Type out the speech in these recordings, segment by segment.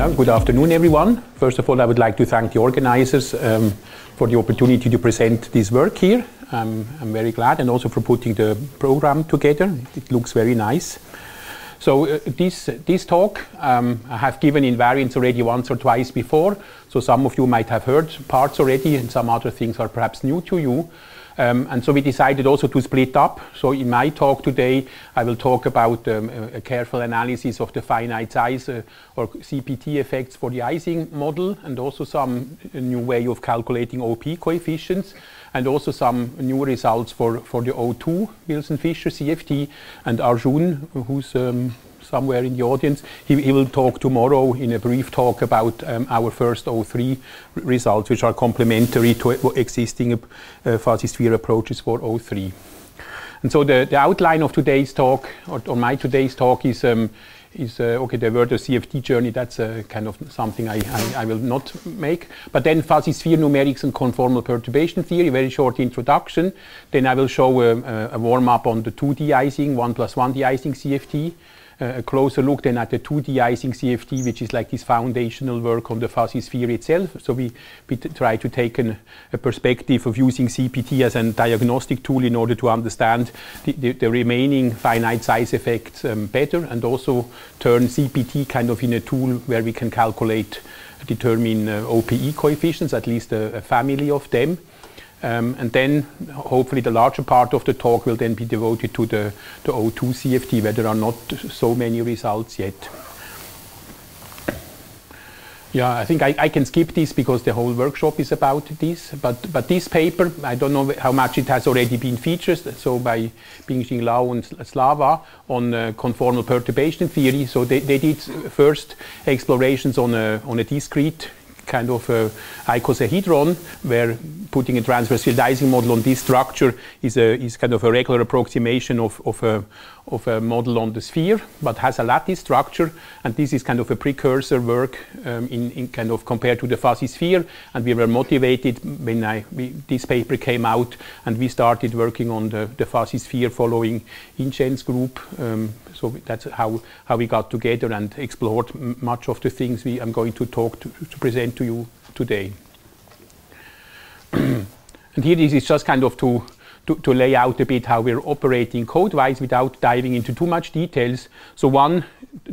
Yeah, good afternoon, everyone. First of all, I would like to thank the organizers for the opportunity to present this work here. I'm very glad, and also for putting the program together. It looks very nice. So this talk I have given invariance already once or twice before, so some of you might have heard parts already, and some other things are perhaps new to you. And so we decided also to split up. So in my talk today, I will talk about a careful analysis of the finite size or CPT effects for the Ising model, and also some new way of calculating OP coefficients, and also some new results for the O2 Wilson-Fisher CFT. And Arjun, who's somewhere in the audience, he will talk tomorrow in a brief talk about our first O3 results, which are complementary to existing fuzzy sphere approaches for O3. And so the outline of today's talk, or my today's talk, is okay, the word CFT journey, that's kind of something I will not make. But then fuzzy sphere numerics and conformal perturbation theory, very short introduction. Then I will show a warm-up on the 2D Ising, 1+1 de-Ising CFT. A closer look then at the 2D Ising CFT, which is like this foundational work on the fuzzy sphere itself. So we try to take a perspective of using CPT as a diagnostic tool in order to understand the remaining finite size effects better, and also turn CPT kind of in a tool where we can determine OPE coefficients, at least a family of them. And then hopefully the larger part of the talk will then be devoted to the O2 CFT, where there are not so many results yet. Yeah, I think I can skip this because the whole workshop is about this. But this paper, I don't know how much it has already been featured, so by Bing-Jing Lau and Slava on conformal perturbation theory. So they did first explorations on a discrete kind of icosahedron, where putting a transverse field Ising model on this structure is kind of a regular approximation of a model on the sphere, but has a lattice structure. And this is kind of a precursor work in kind of compared to the fuzzy sphere. And we were motivated when this paper came out, and we started working on the fuzzy sphere following Inchen's group. So that's how we got together and explored much of the things I'm going to present to you today. And here this is just kind of to lay out a bit how we're operating code-wise without diving into too much details. So one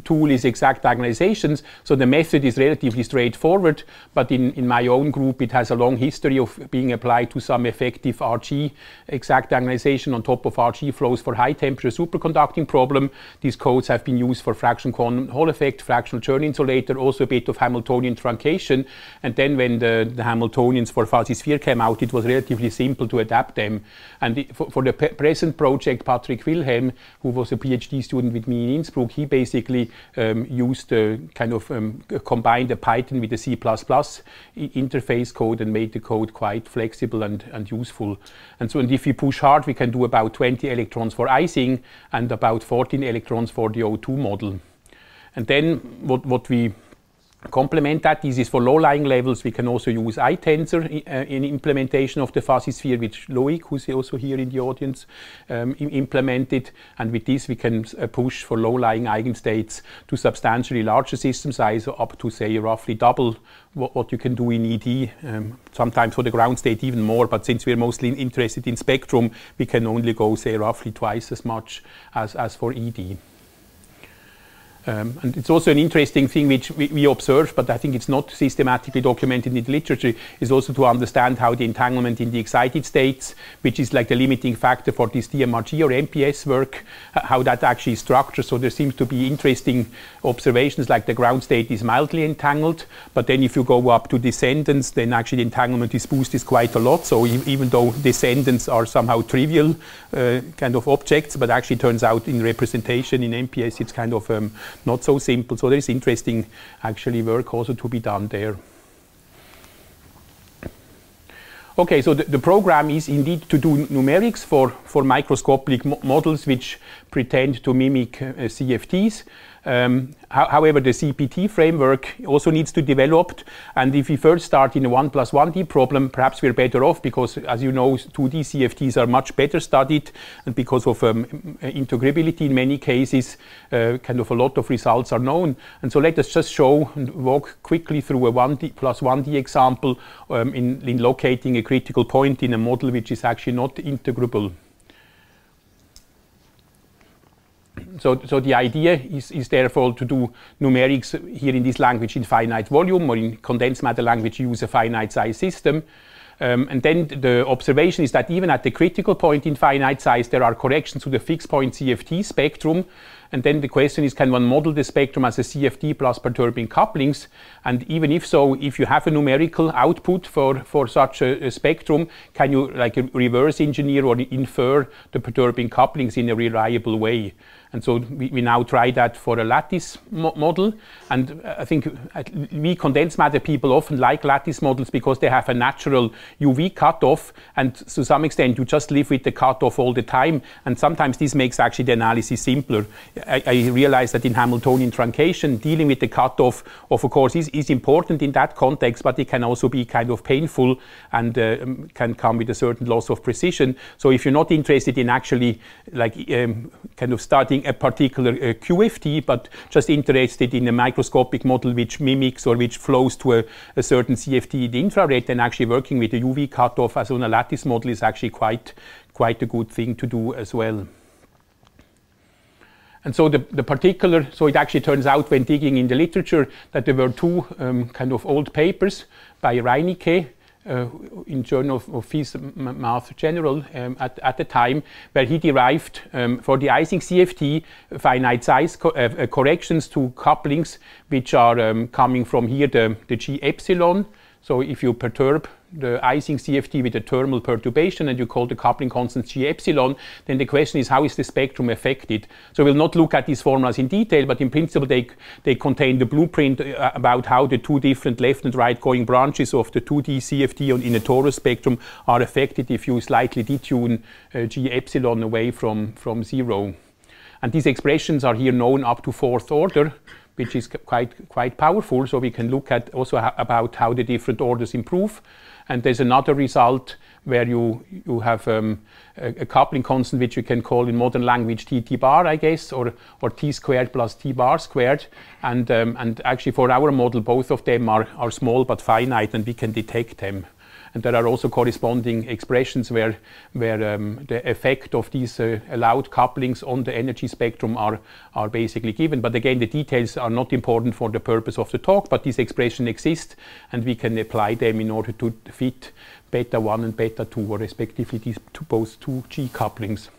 tool is exact diagonalizations. So the method is relatively straightforward, but in my own group it has a long history of being applied to some effective RG exact diagonalization on top of RG flows for high temperature superconducting problem. These codes have been used for fraction quantum Hall effect, fractional churn insulator, also a bit of Hamiltonian truncation. And then when the Hamiltonians for fuzzy sphere came out, it was relatively simple to adapt them. And for the present project, Patrick Wilhelm, who was a PhD student with me in Innsbruck, he basically used combined a Python with a C++ interface code and made the code quite flexible and useful. And so, and if we push hard, we can do about 20 electrons for Ising and about 14 electrons for the O2 model. And then what we complement that, this is for low-lying levels. We can also use I-tensor in implementation of the fuzzy sphere, which Loic, who's also here in the audience, implemented. And with this, we can push for low-lying eigenstates to substantially larger system size, up to, say, roughly double what you can do in ED. Sometimes for the ground state even more, but since we're mostly interested in spectrum, we can only go, say, roughly twice as much as for ED. And it's also an interesting thing which we observe, but I think it's not systematically documented in the literature, is also to understand how the entanglement in the excited states, which is like the limiting factor for this DMRG or MPS work, how that actually is structured. So there seems to be interesting observations, like the ground state is mildly entangled, but then if you go up to descendants, then actually the entanglement is boosted quite a lot. So even though descendants are somehow trivial kind of objects, but actually turns out in representation in MPS it's kind of not so simple. So there is interesting actually work also to be done there. Okay, so the program is indeed to do numerics for microscopic models which pretend to mimic CFTs. However, the CPT framework also needs to be developed, and if we first start in a 1 plus 1D problem, perhaps we're better off because, as you know, 2D CFTs are much better studied, and because of integrability in many cases, kind of a lot of results are known. And so let us just show and walk quickly through a 1D plus 1D example in locating a critical point in a model which is actually not integrable. So the idea is therefore to do numerics here in this language in finite volume, or in condensed matter language use a finite size system. And then the observation is that even at the critical point in finite size, there are corrections to the fixed point CFT spectrum. And then the question is, can one model the spectrum as a CFT plus perturbing couplings? And even if so, if you have a numerical output for such a spectrum, can you like reverse engineer or infer the perturbing couplings in a reliable way? And so we now try that for a lattice model. And I think we condensed matter people often like lattice models because they have a natural UV cutoff. And to some extent, you just live with the cutoff all the time. And sometimes this makes actually the analysis simpler. I realize that in Hamiltonian truncation, dealing with the cutoff, of course, is important in that context, but it can also be kind of painful and can come with a certain loss of precision. So if you're not interested in actually like kind of starting a particular QFT, but just interested in a microscopic model which mimics or which flows to a certain CFT in the infrared, then actually working with a UV cutoff as on a lattice model is actually quite a good thing to do as well. And so so it actually turns out when digging in the literature that there were two kind of old papers by Reinicke in Journal of Physics Math General at the time, where he derived for the Ising CFT finite size corrections to couplings which are coming from here the G epsilon. So if you perturb the Ising CFT with a thermal perturbation and you call the coupling constant G epsilon, then the question is, how is the spectrum affected? So we'll not look at these formulas in detail, but in principle they contain the blueprint about how the two different left and right going branches of the 2D CFT in a torus spectrum are affected if you slightly detune G epsilon away from 0. And these expressions are here known up to fourth order, which is quite powerful. So we can look at also about how the different orders improve. And there's another result where you have a coupling constant which you can call in modern language T bar, I guess, or T squared plus T bar squared. And actually for our model, both of them are small but finite, and we can detect them. And there are also corresponding expressions where the effect of these allowed couplings on the energy spectrum are basically given. But again, the details are not important for the purpose of the talk, but these expressions exist, and we can apply them in order to fit beta 1 and beta 2, or respectively these both two G couplings.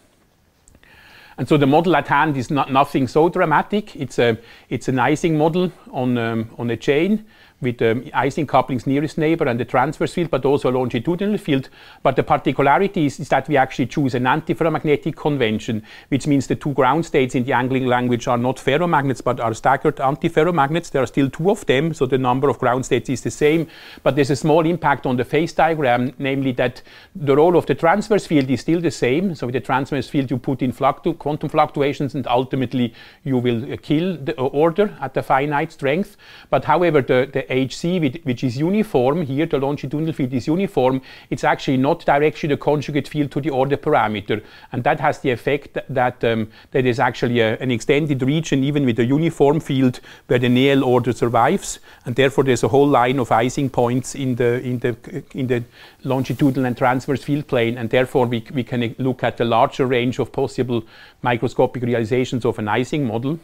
And so the model at hand is nothing so dramatic. It's an Ising model on a chain with the Ising coupling's nearest neighbor and the transverse field, but also a longitudinal field. But the particularity is that we actually choose an antiferromagnetic convention, which means the two ground states in the angling language are not ferromagnets, but are staggered antiferromagnets. There are still two of them, so the number of ground states is the same. But there's a small impact on the phase diagram, namely that the role of the transverse field is still the same. So with the transverse field, you put in quantum fluctuations, and ultimately you will kill the order at the finite strength. But however, the HC, which is uniform here, the longitudinal field is uniform, it's actually not directly the conjugate field to the order parameter. And that has the effect that there is actually an extended region, even with a uniform field, where the Néel order survives. And therefore, there's a whole line of Ising points in the longitudinal and transverse field plane. And therefore, we can look at the larger range of possible microscopic realizations of an Ising model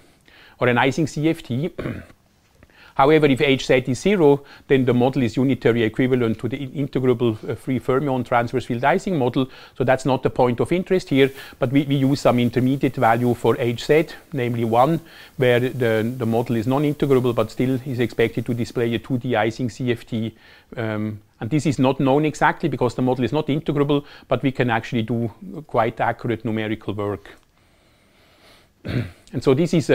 or an Ising CFT. However, if Hz is 0, then the model is unitary equivalent to the integrable free fermion transverse field Ising model. So that's not the point of interest here, but we use some intermediate value for Hz, namely 1, where the model is non-integrable, but still is expected to display a 2D Ising CFT. And this is not known exactly because the model is not integrable, but we can actually do quite accurate numerical work. And so this is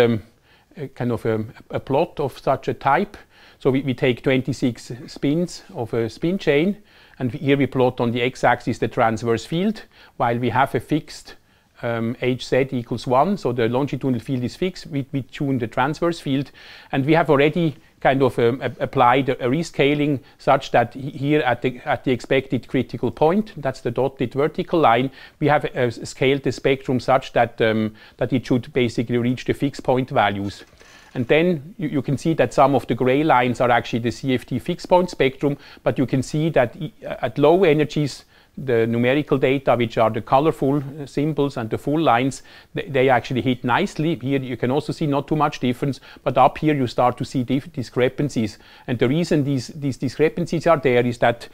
kind of a plot of such a type. So we take 26 spins of a spin chain, and here we plot on the x-axis the transverse field, while we have a fixed hz equals 1, so the longitudinal field is fixed. We tune the transverse field, and we have already kind of applied a rescaling such that here at the expected critical point, that's the dotted vertical line, we have scaled the spectrum such that that it should basically reach the fixed point values. And then you can see that some of the gray lines are actually the CFT fixed point spectrum, but you can see that at low energies, the numerical data, which are the colorful symbols and the full lines, they actually hit nicely. Here you can also see not too much difference, but up here you start to see discrepancies. And the reason these discrepancies are there is that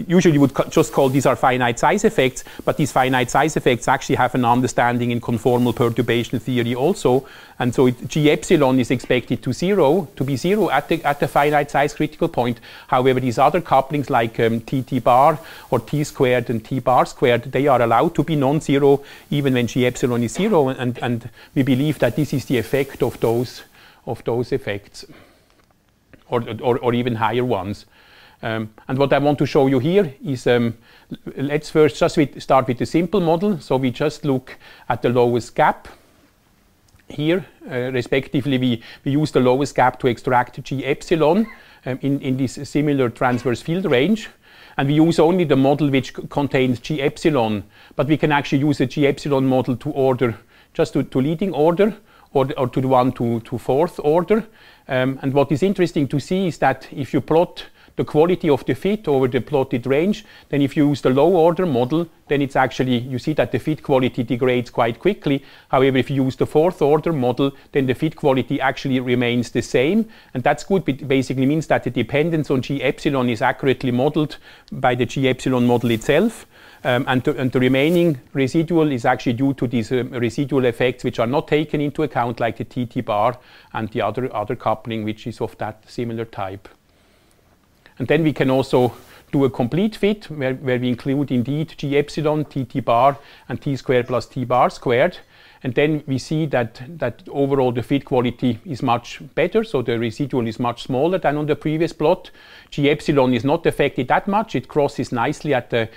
usually you would just call these are finite size effects, but these finite size effects actually have an understanding in conformal perturbation theory also. And so G epsilon is expected to be zero at the finite size critical point. However, these other couplings like TT bar or T squared and T bar squared, they are allowed to be non-zero even when G epsilon is 0, and we believe that this is the effect of those effects, or even higher ones. And what I want to show you here is, let's first just start with the simple model. So we just look at the lowest gap. Here, respectively, we use the lowest gap to extract G epsilon in this similar transverse field range. And we use only the model which contains G epsilon. But we can actually use a G epsilon model to order, just to leading order, or to the one to fourth order. And what is interesting to see is that if you plot the quality of the fit over the plotted range, then if you use the low order model, then it's actually, you see that the fit quality degrades quite quickly. However, if you use the fourth order model, then the fit quality actually remains the same. And that's good. It basically means that the dependence on G epsilon is accurately modeled by the G epsilon model itself. And the remaining residual is actually due to these residual effects which are not taken into account, like the TT bar and the other coupling, which is of that similar type. And then we can also do a complete fit where we include indeed G epsilon, TT bar, and T squared plus T bar squared. And then we see that overall the fit quality is much better, so the residual is much smaller than on the previous plot. G epsilon is not affected that much. It crosses nicely at the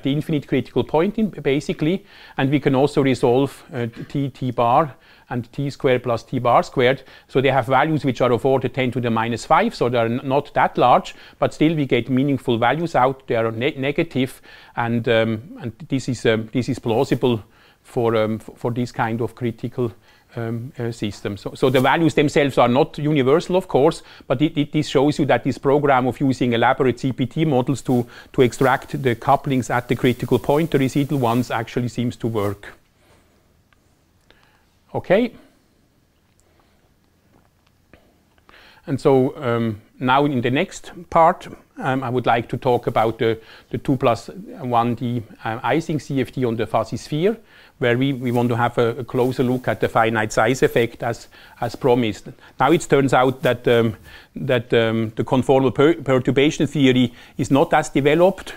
infinite critical point, basically. And we can also resolve T bar and T squared plus T bar squared. So they have values which are of order 10 to the minus 5, so they're not that large, but still we get meaningful values out. They are negative, and this is plausible for this kind of critical system. So the values themselves are not universal, of course, but this shows you that this program of using elaborate CPT models to extract the couplings at the critical point, the residual ones, actually seems to work. Okay. And so now in the next part, I would like to talk about the 2+1D Ising CFT on the fuzzy sphere, where we want to have a closer look at the finite size effect as promised. Now it turns out that the conformal perturbation theory is not as developed,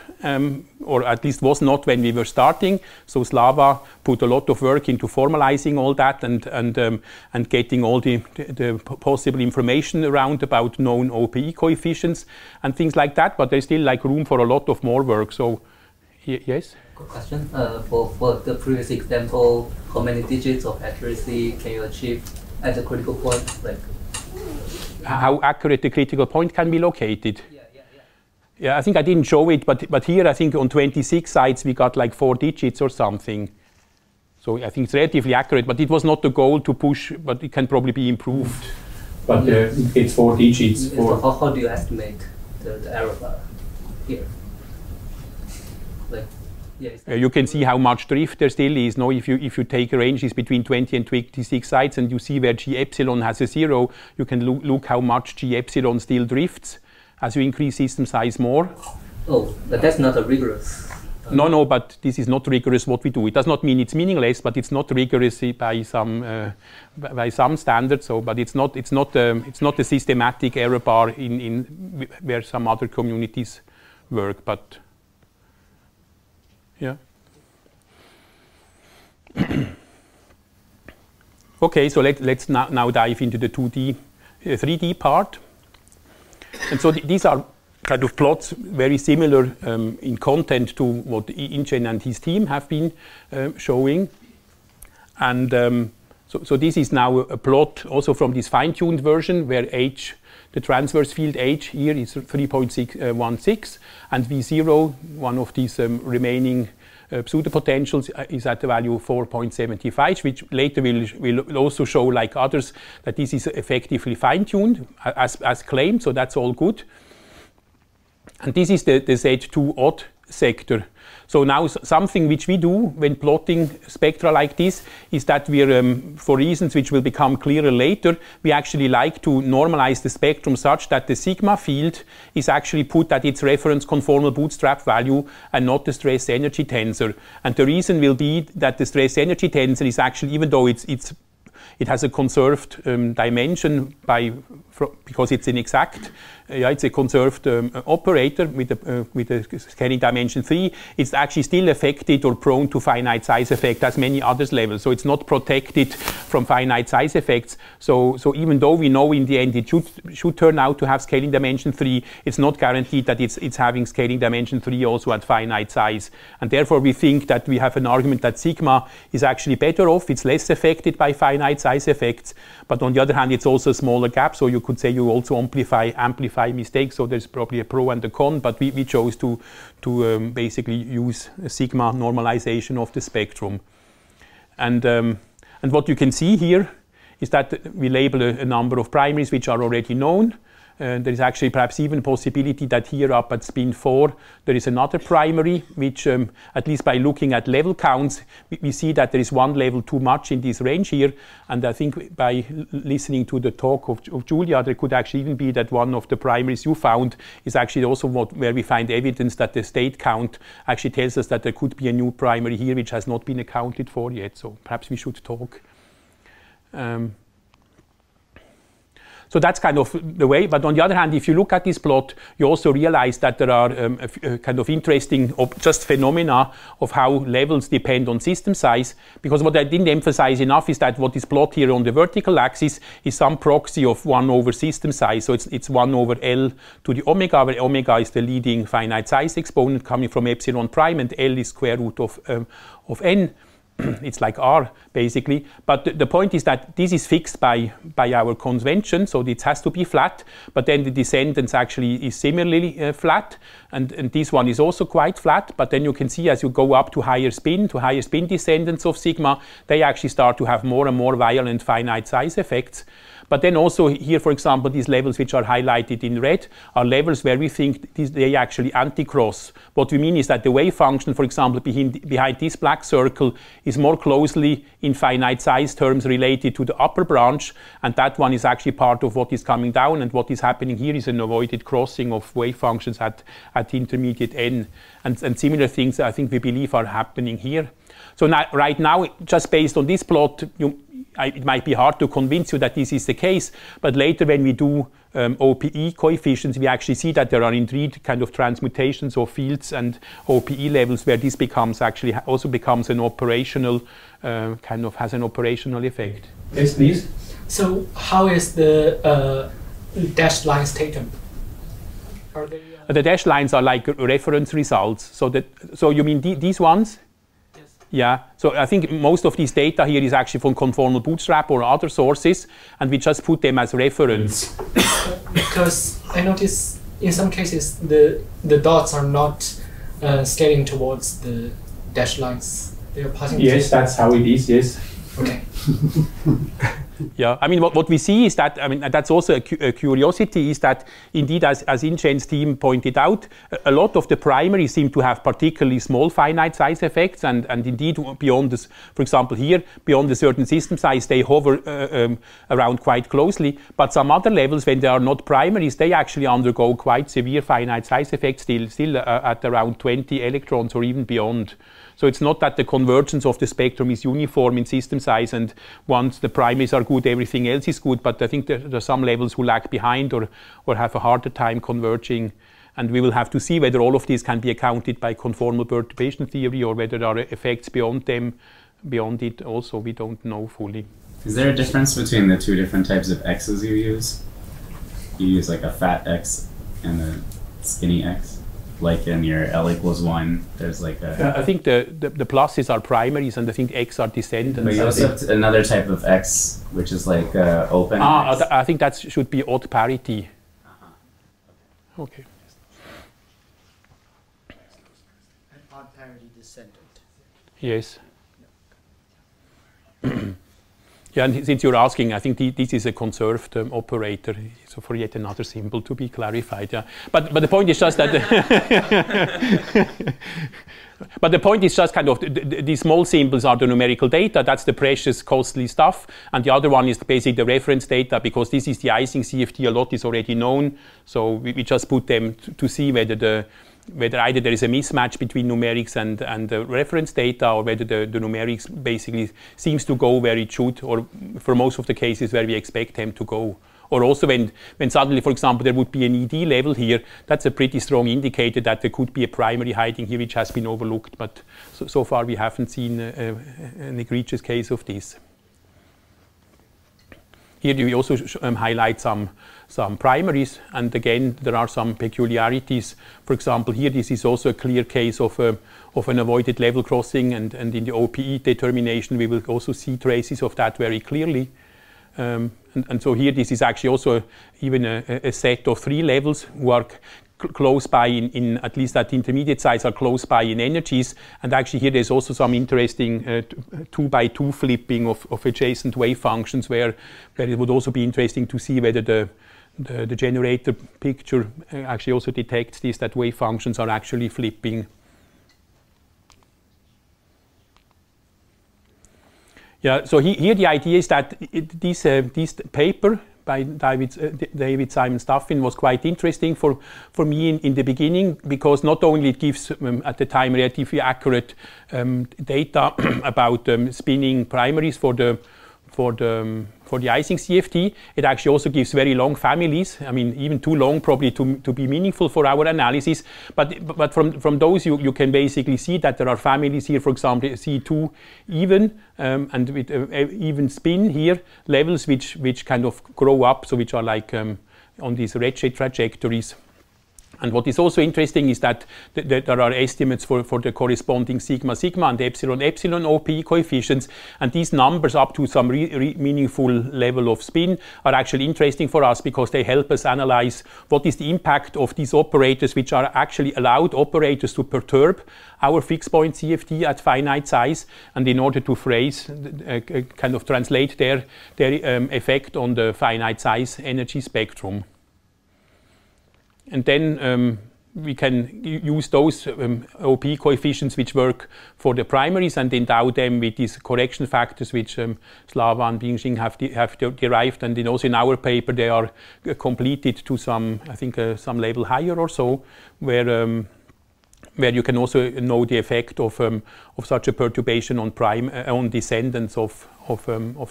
or at least was not when we were starting. So Slava put a lot of work into formalizing all that and getting all the possible information around about known OPE coefficients and things like that. But there's still like room for a lot of more work. So yes. Good question. For the previous example, how many digits of accuracy can you achieve at the critical point? Like how accurate the critical point can be located? Yeah, I think I didn't show it, but here I think on 26 sites we got like 4 digits or something. So I think it's relatively accurate, but it was not the goal to push, but it can probably be improved. But it's 4 digits. So how do you estimate the error bar here? Like, yeah, you can see how much drift there still is. No, if you take ranges between 20 and 26 sites and you see where G epsilon has a 0, you can look how much G epsilon still drifts as you increase system size more. Oh, but that's not a rigorous. No, but this is not rigorous what we do. It does not mean it's meaningless, but it's not rigorous by some standards. So, but it's not a systematic error bar in where some other communities work. But yeah. Okay, so let's now dive into the 3D part. And so these are kind of plots very similar in content to what Ingen and his team have been showing. And so this is now a plot also from this fine-tuned version where H, the transverse field H here is 3.616, and V0, one of these remaining pseudopotentials, is at the value of 4.75, which later will also show, like others, that this is effectively fine-tuned as claimed, so that's all good. And this is the Z2 odd sector. So now something which we do when plotting spectra like this is that we're, for reasons which will become clearer later, we actually like to normalize the spectrum such that the sigma field is actually put at its reference conformal bootstrap value and not the stress energy tensor. And the reason will be that the stress energy tensor is actually, even though it has a conserved dimension because it's inexact. It's a conserved operator with a scaling dimension 3. It's actually still affected or prone to finite size effect as many other levels. So it's not protected from finite size effects. So even though we know in the end it should turn out to have scaling dimension 3, it's not guaranteed that it's having scaling dimension 3 also at finite size. And therefore we think that we have an argument that sigma is actually better off. It's less affected by finite size effects. But on the other hand, it's also a smaller gap. So you could say you also amplify mistakes. So there's probably a pro and a con. But we chose to basically use a sigma normalization of the spectrum. And what you can see here is that we label a number of primaries which are already known. There is actually perhaps even possibility that here up at spin 4 there is another primary which, at least by looking at level counts, we see that there is one level too much in this range here. And I think by listening to the talk of Julia, there could actually even be that one of the primaries you found is actually also where we find evidence that the state count actually tells us that there could be a new primary here which has not been accounted for yet. So perhaps we should talk. So that's kind of the way. But on the other hand, if you look at this plot, you also realize that there are kind of interesting just phenomena of how levels depend on system size. Because what I didn't emphasize enough is that what is plot here on the vertical axis is some proxy of 1 over system size. So it's 1 over L to the omega, where omega is the leading finite size exponent coming from epsilon prime, and L is square root of n. It's like R, basically. But the point is that this is fixed by our convention, so it has to be flat. But then the descendants actually is similarly flat. And this one is also quite flat. But then you can see as you go up to higher spin descendants of sigma, they actually start to have more and more violent finite size effects. But then also here, for example, these levels which are highlighted in red are levels where we think they actually anti-cross. What we mean is that the wave function, for example, behind this black circle is more closely in finite size terms related to the upper branch, and that one is actually part of what is coming down, and what is happening here is an avoided crossing of wave functions at intermediate n. And similar things I think we believe are happening here. So now, right now, just based on this plot, it might be hard to convince you that this is the case, but later when we do OPE coefficients, we actually see that there are indeed kind of transmutations of fields and OPE levels where this becomes actually also becomes an operational, kind of has an operational effect. Yes, please. So how is the dashed lines taken? Are they, the dashed lines are like reference results. So you mean these ones? Yeah, so I think most of these data here is actually from conformal bootstrap or other sources, and we just put them as reference. Because I notice in some cases the dots are not scaling towards the dashed lines. They are passing. Yes, that's how it is. Yes. Okay. Yeah, I mean, what we see is that, I mean, that's also a curiosity, is that indeed, as Ingen's team pointed out, a lot of the primaries seem to have particularly small finite size effects, and indeed beyond this, for example here, beyond a certain system size, they hover around quite closely. But some other levels, when they are not primaries, they actually undergo quite severe finite size effects still at around 20 electrons or even beyond. So it's not that the convergence of the spectrum is uniform in system size, and once the primaries are good, everything else is good. But I think there are some levels who lag behind or have a harder time converging. And we will have to see whether all of these can be accounted by conformal perturbation theory, or whether there are effects beyond it also. We don't know fully. Is there a difference between the two different types of x's you use? You use like a fat x and a skinny x? Like in your L equals 1, there's like a... I think the pluses are primaries, and I think x are descendants. But you also have another type of x, which is like open x. I think that should be odd parity. Okay. An odd parity descendant. Yes. Yeah, and since you're asking, I think this is a conserved operator, so for yet another symbol to be clarified. Yeah, but the point is just that. But the point is just kind of these small symbols are the numerical data. That's the precious, costly stuff, and the other one is basically the reference data, because this is the Ising CFT. A lot is already known, so we just put them to see whether either there is a mismatch between numerics and the reference data, or whether the numerics basically seems to go where it should, or for most of the cases where we expect them to go. Or also when suddenly, for example, there would be an ED level here, that's a pretty strong indicator that there could be a primary hiding here which has been overlooked. But so far we haven't seen an egregious case of this. Here we also highlight some primaries, and again there are some peculiarities. For example, here this is also a clear case of an avoided level crossing, and in the OPE determination we will also see traces of that very clearly. And so here this is actually also even a set of 3 levels who are close by in at least at intermediate size are close by in energies, and actually here there's also some interesting 2x2 flipping of adjacent wave functions where it would also be interesting to see whether the generator picture actually also detects this, that wave functions are actually flipping. Yeah, so here the idea is that this paper by David Simon Staffin was quite interesting for me in the beginning, because not only it gives at the time relatively accurate data about spinning primaries for the Ising CFT, it actually also gives very long families. I mean, even too long probably to be meaningful for our analysis. But from those you can basically see that there are families here, for example, C2 even, and with even spin here, levels which kind of grow up, so which are like on these redshift trajectories. And what is also interesting is that there are estimates for the corresponding sigma and epsilon OPE coefficients, and these numbers up to some meaningful level of spin are actually interesting for us, because they help us analyze what is the impact of these operators, which are actually allowed operators to perturb our fixed point CFT at finite size, and in order to phrase, kind of translate their effect on the finite size energy spectrum. And then we can use those OPE coefficients which work for the primaries and endow them with these correction factors which Slava and Bingxing have derived. And then also in our paper they are completed to some, I think, some level higher or so, where you can also know the effect of such a perturbation on descendants of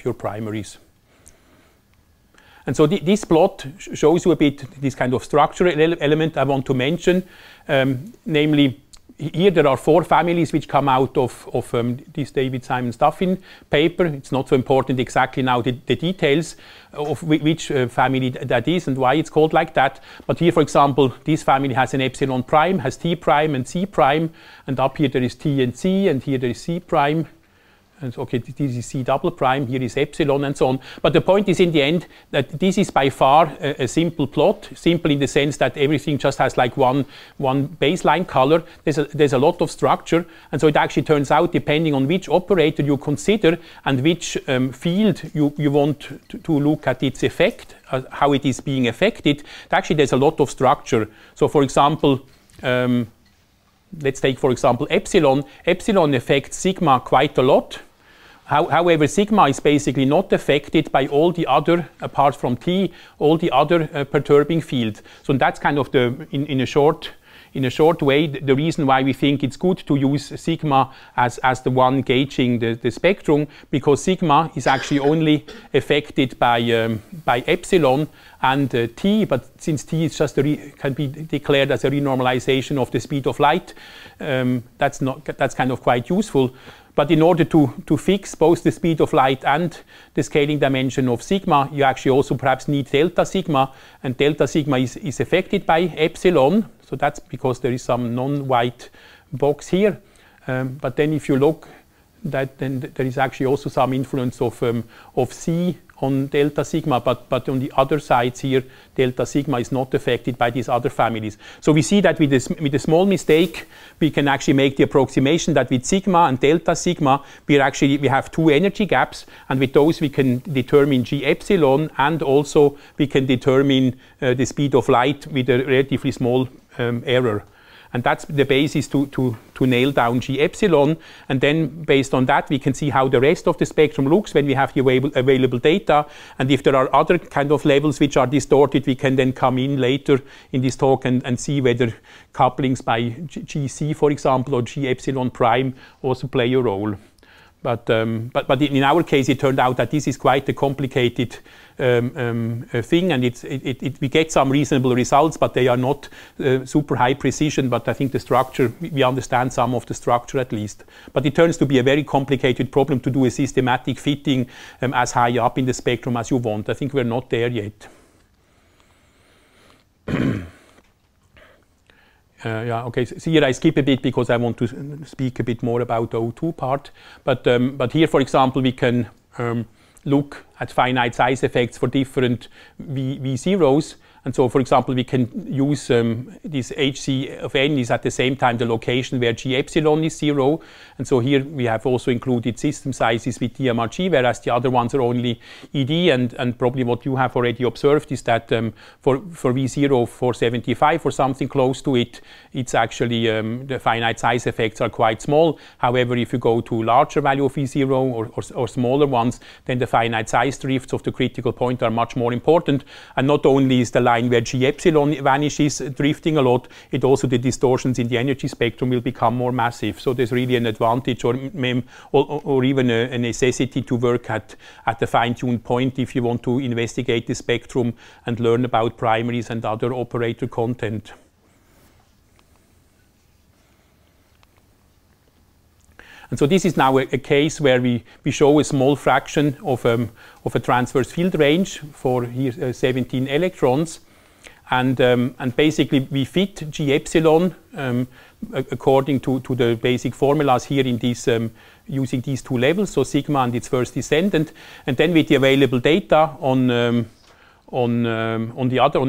your primaries. And so this plot shows you a bit this kind of structural element I want to mention. Namely, here there are 4 families which come out of this David Simon Staffin paper. It's not so important exactly now the details of which family that is and why it's called like that. But here, for example, this family has an epsilon prime, has T prime and C prime, and up here there is T and C, and here there is C prime. And okay, this is C double prime, here is epsilon, and so on. But the point is in the end that this is by far a simple plot, simple in the sense that everything just has like one baseline color. There's a lot of structure, and so it actually turns out, depending on which operator you consider and which field you want to look at its effect, how it is being affected, actually there's a lot of structure. So for example, let's take for example epsilon. Epsilon affects sigma quite a lot. However, sigma is basically not affected by all the other, apart from T, all the other perturbing fields. So that's kind of in a short way, the reason why we think it's good to use sigma as the one gauging the spectrum, because sigma is actually only affected by epsilon and T, but since T is just can be declared as a renormalization of the speed of light, that's kind of quite useful. But in order to fix both the speed of light and the scaling dimension of sigma, you actually also perhaps need delta sigma, and delta sigma is affected by epsilon. So that's because there is some non-white box here. But then if you look, then there is actually also some influence of C on delta sigma, but on the other sides here, delta sigma is not affected by these other families. So we see that with a small mistake, we can actually make the approximation that with sigma and delta sigma, we have two energy gaps, and with those we can determine G epsilon, and also we can determine the speed of light with a relatively small error. And that's the basis to nail down G epsilon. And then based on that, we can see how the rest of the spectrum looks when we have the available data. And if there are other kind of levels which are distorted, we can then come in later in this talk and see whether couplings by GC, for example, or G epsilon prime also play a role. But in our case, it turned out that this is quite a complicated thing, and we get some reasonable results, but they are not super high precision. But I think the structure, we understand some of the structure at least. But it turns to be a very complicated problem to do a systematic fitting as high up in the spectrum as you want. I think we're not there yet. Yeah, okay, so here I skip a bit because I want to speak a bit more about the O2 part. But here, for example, we can look at finite size effects for different V0s. And so, for example, we can use this HC of n is at the same time the location where G epsilon is 0. And so here we have also included system sizes with DMRG, whereas the other ones are only ED. And probably what you have already observed is that for V0 475 or something close to it, it's actually the finite size effects are quite small. However, if you go to larger value of V0 or smaller ones, then the finite size drifts of the critical point are much more important. And not only is the line where G epsilon vanishes drifting a lot, it also the distortions in the energy spectrum will become more massive. So there's really an advantage or even a necessity to work at the fine-tuned point if you want to investigate the spectrum and learn about primaries and other operator content. And so this is now a case where we show a small fraction of a transverse field range for here 17 electrons. And basically we fit G epsilon according to the basic formulas here in these using these two levels, so sigma and its first descendant. And then with the available data on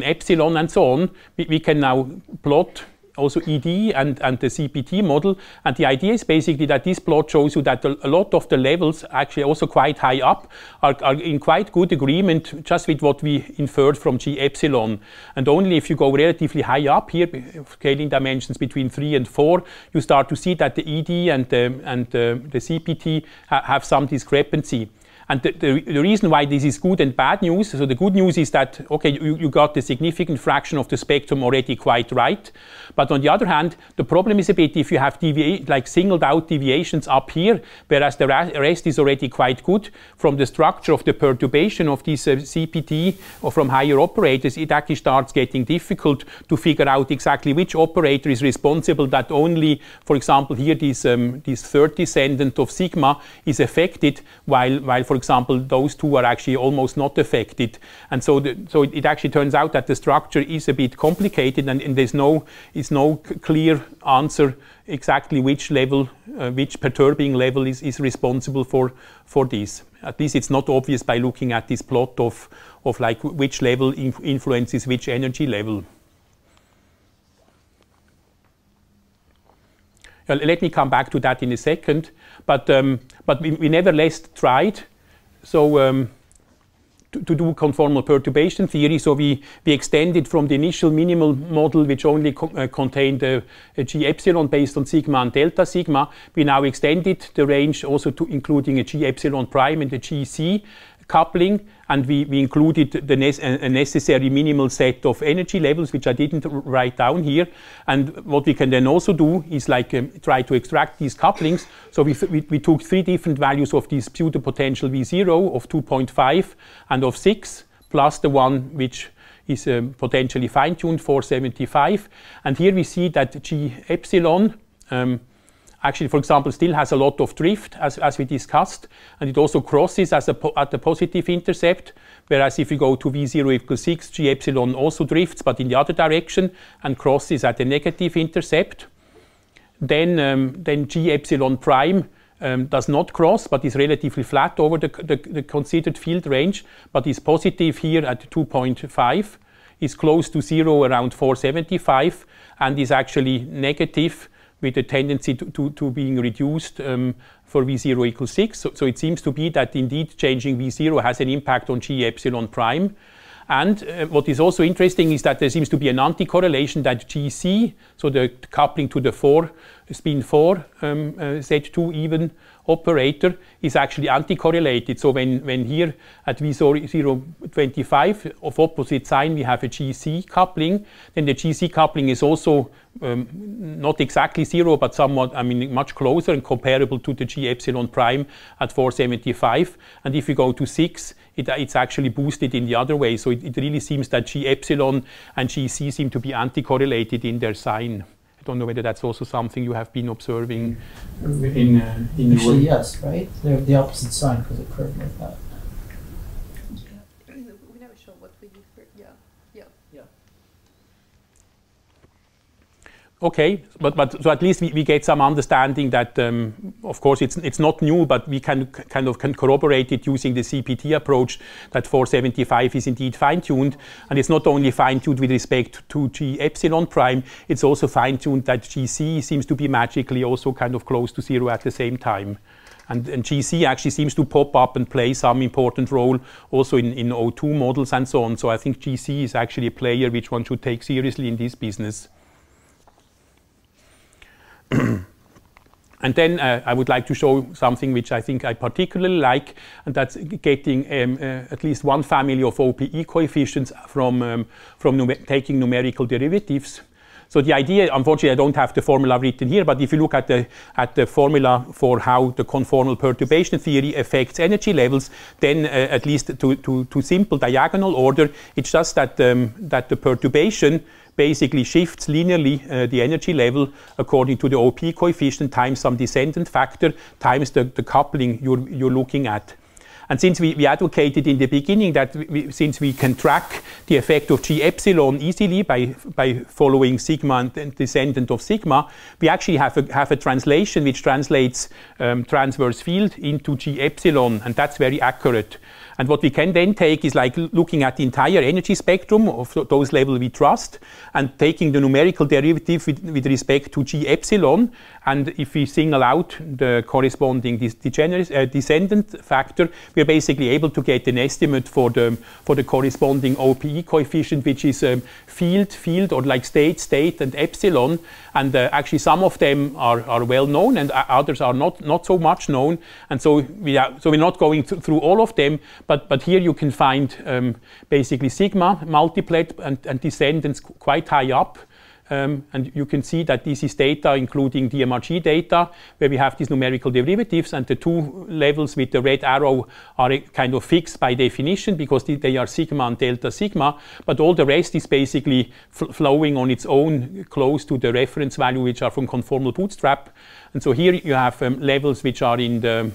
epsilon and so on, we can now plot also ED and the CPT model. And the idea is basically that this plot shows you that a lot of the levels, actually also quite high up, are in quite good agreement just with what we inferred from G epsilon. And only if you go relatively high up here, scaling dimensions between 3 and 4, you start to see that the ED and the CPT have some discrepancy. And the reason why this is good and bad news, so the good news is that, okay, you got the significant fraction of the spectrum already quite right. But on the other hand, the problem is a bit if you have like singled out deviations up here, whereas the rest is already quite good. From the structure of the perturbation of this CPT or from higher operators, it actually starts getting difficult to figure out exactly which operator is responsible that only, for example, here this third descendant of sigma is affected, while for example, those two are actually almost not affected. And so it actually turns out that the structure is a bit complicated, and there's no clear answer exactly which level, which perturbing level is responsible for this. At least it's not obvious by looking at this plot of like which level influences which energy level. Let me come back to that in a second, but we nevertheless tried. So to do conformal perturbation theory, so we extended from the initial minimal model, which only contained a G epsilon based on sigma and delta sigma. We now extended the range also to including a G epsilon prime and a GC coupling, and we included a necessary minimal set of energy levels, which I didn't write down here. And what we can then also do is like try to extract these couplings. So we took 3 different values of this pseudopotential V0 of 2.5 and of 6, plus the one which is potentially fine-tuned 475. And here we see that G epsilon actually, for example, still has a lot of drift, as we discussed, and it also crosses at the positive intercept, whereas if you go to V0 equals 6, G epsilon also drifts, but in the other direction, and crosses at the negative intercept. Then G epsilon prime does not cross, but is relatively flat over the considered field range, but is positive here at 2.5, is close to 0 around 475, and is actually negative with a tendency to being reduced for V0 equals 6. So it seems to be that indeed changing V0 has an impact on G epsilon prime. And what is also interesting is that there seems to be an anti-correlation that GC, so the coupling to the spin 4 Z2 even operator, is actually anti-correlated. So when here at V0.25 of opposite sign we have a GC coupling, then the GC coupling is also not exactly 0, but somewhat, I mean, much closer and comparable to the G epsilon prime at 475. And if you go to 6, it's actually boosted in the other way. So it really seems that G epsilon and GC seem to be anti-correlated in their sign. I don't know whether that's also something you have been observing in Actually, yes, right? They're the opposite sign because it curved like that. We never show what we do for, yeah. Okay, but so at least we get some understanding that, of course, it's not new, but we can corroborate it using the CPT approach that 475 is indeed fine-tuned, and it's not only fine-tuned with respect to G epsilon prime, it's also fine-tuned that GC seems to be magically also kind of close to 0 at the same time. And GC actually seems to pop up and play some important role also in O2 models and so on. So I think GC is actually a player which one should take seriously in this business. And then I would like to show something which I think I particularly like, and that's getting at least one family of OPE coefficients from taking numerical derivatives. So the idea, unfortunately, I don't have the formula written here, but if you look at the formula for how the conformal perturbation theory affects energy levels, then at least to simple diagonal order, it's just that the perturbation basically shifts linearly the energy level according to the OP coefficient times some descendant factor times the coupling you're looking at. And since we advocated in the beginning that since we can track the effect of G epsilon easily by following sigma and descendant of sigma, we actually have a translation which translates transverse field into G epsilon, and that's very accurate. And what we can then take is like looking at the entire energy spectrum of those levels we trust and taking the numerical derivative with respect to G epsilon. And if we single out the corresponding descendant factor, we're basically able to get an estimate for the corresponding OPE coefficient, which is field, or like state, and epsilon. And actually some of them are well known and others are not so much known. And so we're not going through all of them, but here you can find basically sigma multiplied and descendants quite high up. And you can see that this is data including DMRG data where we have these numerical derivatives, and the two levels with the red arrow are kind of fixed by definition because they are sigma and delta sigma, but all the rest is basically flowing on its own close to the reference value which are from conformal bootstrap. And so here you have levels which are in the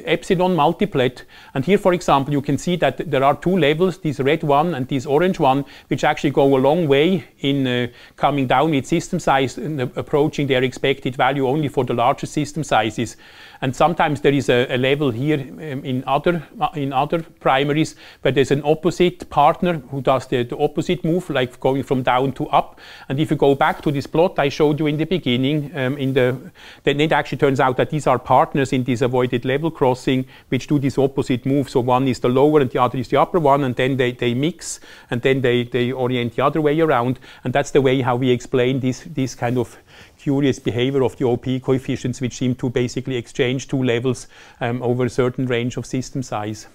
epsilon multiplet. And here, for example, you can see that there are two levels, this red one and this orange one, which actually go a long way in coming down with system size and approaching their expected value only for the larger system sizes. And sometimes there is a level here in other primaries where there's an opposite partner who does the opposite move, like going from down to up. And if you go back to this plot I showed you in the beginning, then it actually turns out that these are partners in this avoided level crossing which do this opposite move. So one is the lower and the other is the upper one, and then they mix, and then they orient the other way around. And that's the way how we explain this kind of curious behavior of the OP coefficients, which seem to basically exchange two levels over a certain range of system size.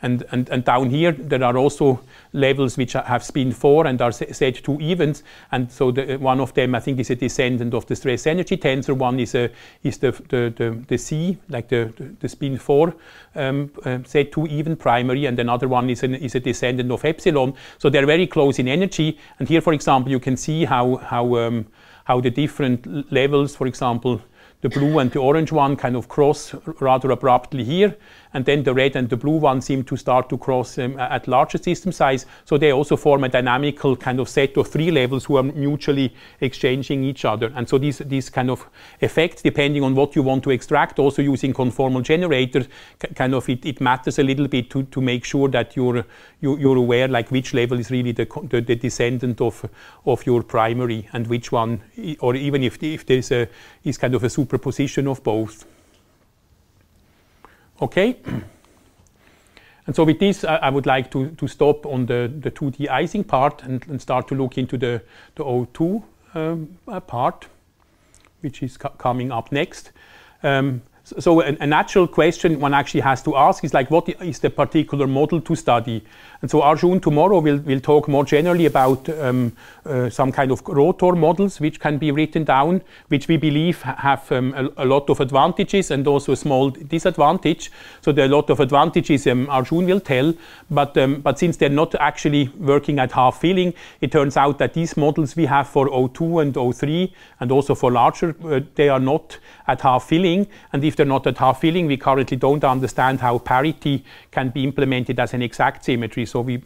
And down here, there are also levels which have spin 4 and are set to evens. And so one of them, I think, is a descendant of the stress energy tensor. One is the C, like the spin 4 set to even primary. And another one is a descendant of epsilon. So they're very close in energy. And here, for example, you can see how how the different levels, for example, the blue and the orange one kind of cross rather abruptly here, and then the red and the blue one seem to start to cross at larger system size. So they also form a dynamical kind of set of three levels who are mutually exchanging each other. And so these kind of effects, depending on what you want to extract, also using conformal generators, kind of it matters a little bit to make sure that you're aware like which level is really the descendant of your primary, and which one, or even if there's is kind of a superposition of both. Okay, and so with this, I would like to stop on the 2D Ising part and start to look into the O2 part, which is coming up next. So a natural question one actually has to ask is like, what is the particular model to study? And so Arjun tomorrow will talk more generally about some kind of rotor models which can be written down, which we believe have a lot of advantages and also a small disadvantage. So there are a lot of advantages Arjun will tell, but since they're not actually working at half filling, it turns out that these models we have for O2 and O3 and also for larger, they are not at half filling. And if they're not at half filling, we currently don't understand how parity can be implemented as an exact symmetry. So we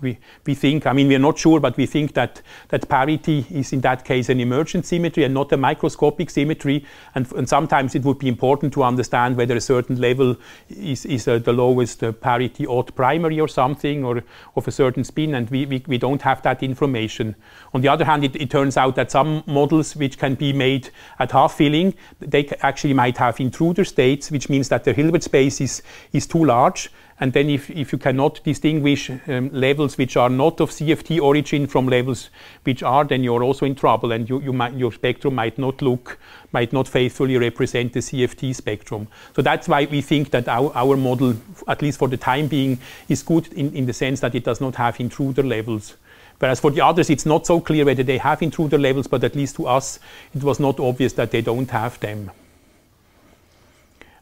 think, I mean, we're not sure, but we think that parity is in that case an emergent symmetry and not a microscopic symmetry. And sometimes it would be important to understand whether a certain level is the lowest parity odd primary or something, or of a certain spin, and we don't have that information. On the other hand, it turns out that some models which can be made at half filling, they actually might have intruder states, which means that the Hilbert space is too large. And then if you cannot distinguish levels which are not of CFT origin from levels which are, then you're also in trouble, and your spectrum might not faithfully represent the CFT spectrum. So that's why we think that our model, at least for the time being, is good in the sense that it does not have intruder levels. Whereas for the others, it's not so clear whether they have intruder levels, but at least to us, it was not obvious that they don't have them.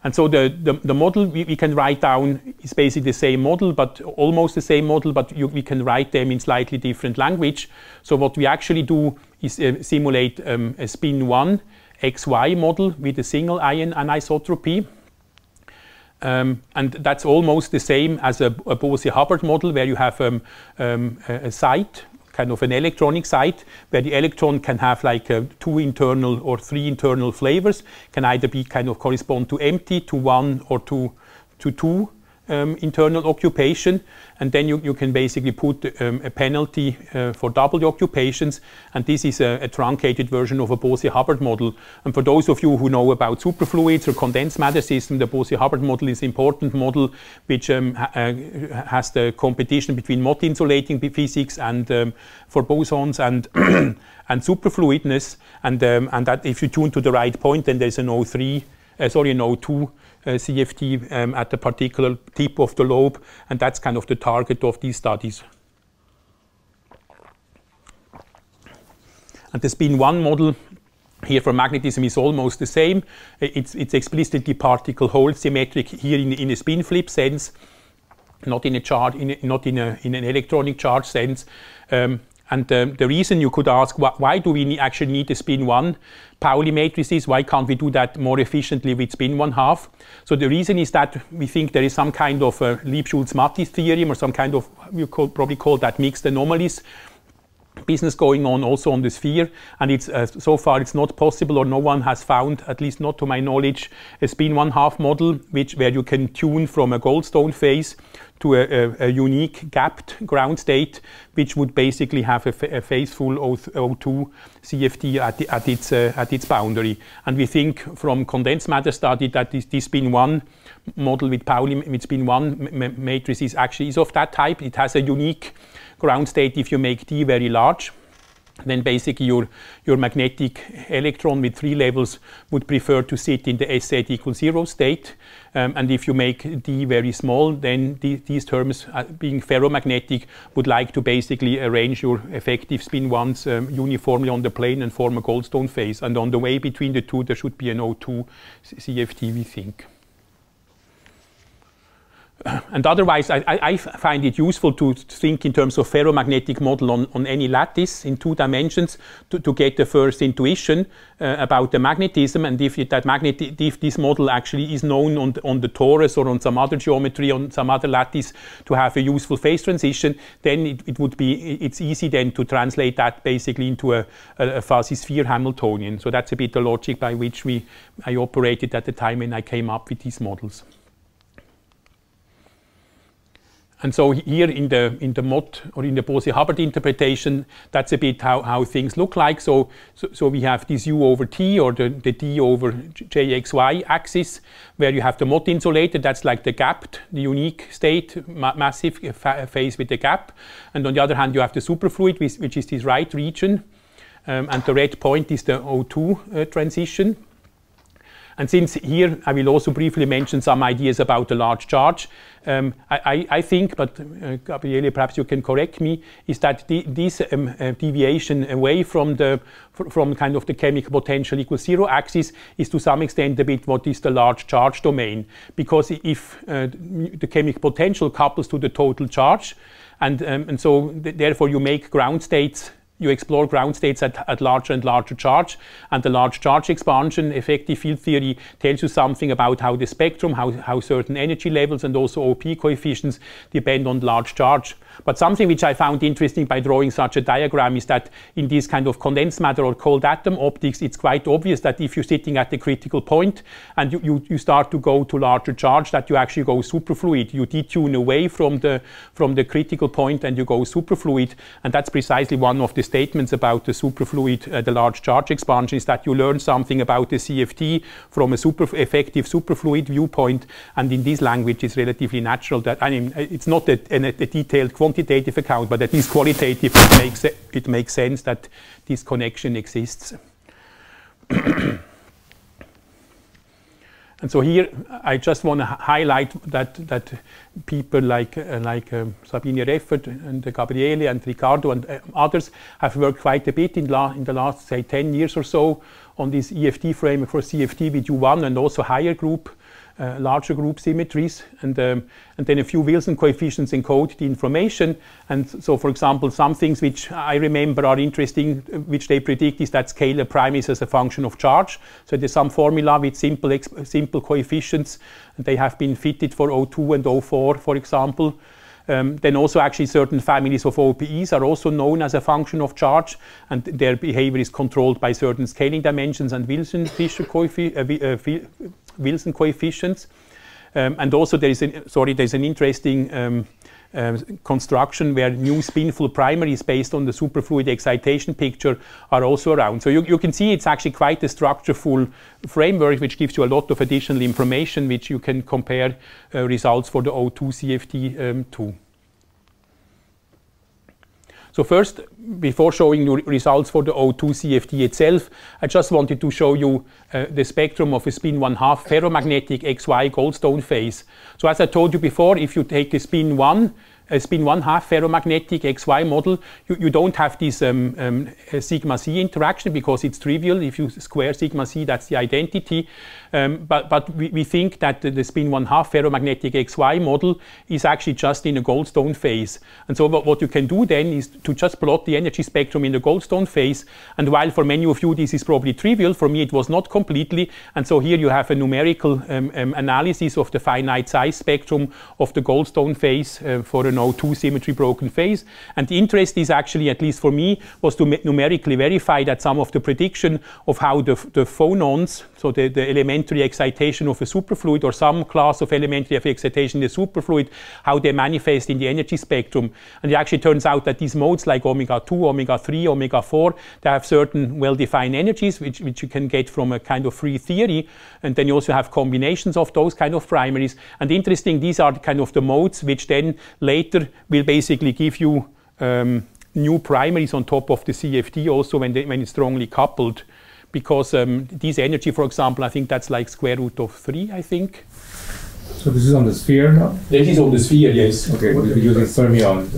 And so the model we can write down is basically the same model, but almost the same model, but we can write them in slightly different language. So what we actually do is simulate a spin 1 XY model with a single ion anisotropy. And that's almost the same as a Bose-Hubbard model, where you have a site, kind of an electronic site, where the electron can have like 2 internal or 3 internal flavors, can either be kind of correspond to empty, to 1, or to 2 internal occupation. And then you can basically put a penalty for double occupations, and this is a truncated version of a Bose-Hubbard model. And for those of you who know about superfluids or condensed matter system, the Bose-Hubbard model is an important model which has the competition between Mott insulating physics and for bosons and and superfluidness, and that if you tune to the right point, then there's an O2 CFT at the particular tip of the lobe, and that's kind of the target of these studies. And the spin 1 model here for magnetism is almost the same. It's explicitly particle-hole symmetric here in a spin flip sense, not in an electronic charge sense. And the reason you could ask, why do we actually need the spin 1 Pauli matrices? Why can't we do that more efficiently with spin 1/2? So the reason is that we think there is some kind of Lieb-Schultz-Matisse theorem, or some kind of, you could probably call that mixed anomalies business going on also on the sphere, and it's so far it's not possible, or no one has found, at least not to my knowledge, a spin 1/2 model where you can tune from a Goldstone phase to a unique gapped ground state, which would basically have a faithful O2 CFT at its boundary. And we think from condensed matter study that this spin 1 model with Pauli with spin 1 matrices actually is of that type. It has a unique ground state if you make D very large. Then basically your magnetic electron with 3 levels would prefer to sit in the SZ equals 0 state. And if you make D very small, then these terms, being ferromagnetic, would like to basically arrange your effective spin 1s uniformly on the plane and form a Goldstone phase. And on the way between the two, there should be an O2 CFT, we think. And otherwise, I find it useful to think in terms of ferromagnetic model on any lattice in 2 dimensions to get the first intuition about the magnetism. And if this model actually is known on the torus or on some other geometry, on some other lattice, to have a useful phase transition, then it's easy then to translate that basically into a fuzzy sphere Hamiltonian. So that's a bit the logic by which I operated at the time when I came up with these models. And so here in the Mott or in the Bose-Hubbard interpretation, that's a bit how things look like. So we have this U over T or the D over JXY axis, where you have the Mott insulator. That's like the gapped, the unique state, massive phase with the gap. And on the other hand, you have the superfluid, which is this right region. And the red point is the O2 transition. And since here I will also briefly mention some ideas about the large charge, I think, but Gabriele, perhaps you can correct me, is that this deviation away from kind of the chemical potential equals 0 axis is to some extent a bit what is the large charge domain. Because if the chemical potential couples to the total charge, and so therefore you make ground states. You explore ground states at larger and larger charge, and the large charge expansion effective field theory tells you something about how the spectrum, how certain energy levels and also OP coefficients depend on large charge. But something which I found interesting by drawing such a diagram is that in this kind of condensed matter or cold atom optics, it's quite obvious that if you're sitting at the critical point and you start to go to larger charge, that you actually go superfluid. You detune away from the critical point and you go superfluid, and that's precisely one of the statements about the superfluid, the large charge expansion, is that you learn something about the CFT from a effective superfluid viewpoint, and in this language it's relatively natural that, I mean, it's not a detailed quantitative account, but at least qualitative it makes sense that this connection exists. And so here I just want to highlight that people like Sabine Reffert and Gabriele and Ricardo and others have worked quite a bit in the last, say, 10 years or so on this EFT framework for CFT with U1 and also higher group, larger group symmetries, and then a few Wilson coefficients encode the information. And so, for example, some things which I remember are interesting, which they predict, is that scalar prime is as a function of charge. So there's some formula with simple coefficients, and they have been fitted for O2 and O4, for example. Then also actually certain families of OPEs are also known as a function of charge, and their behavior is controlled by certain scaling dimensions and Wilson coefficients. And also there's an interesting construction where new spinful primaries based on the superfluid excitation picture are also around. So you can see it's actually quite a structureful framework which gives you a lot of additional information which you can compare results for the O2 CFT to. So first, before showing you results for the O2 CFT itself, I just wanted to show you the spectrum of a spin 1/2 ferromagnetic XY Goldstone phase. So as I told you before, if you take a spin 1/2 ferromagnetic XY model, you don't have this sigma c interaction because it's trivial. If you square sigma c, that's the identity. But we think that the spin 1/2 ferromagnetic XY model is actually just in a Goldstone phase. And so what you can do then is to just plot the energy spectrum in the Goldstone phase. And while for many of you this is probably trivial, for me it was not completely. And so here you have a numerical analysis of the finite size spectrum of the Goldstone phase for an O2 symmetry broken phase. And the interest is actually, at least for me, was to numerically verify that some of the prediction of how the phonons, so the elementary excitation of a superfluid or some class of elementary excitation in the superfluid, how they manifest in the energy spectrum. And it actually turns out that these modes like omega 2, omega 3, omega 4, they have certain well-defined energies which you can get from a kind of free theory. And then you also have combinations of those kind of primaries. And interesting, these are kind of the modes which then later will basically give you new primaries on top of the CFT also when it's strongly coupled. Because this energy, for example, I think that's like square root of 3, I think. So this is on the sphere now? This is on the sphere, yes. Okay, we're using fermion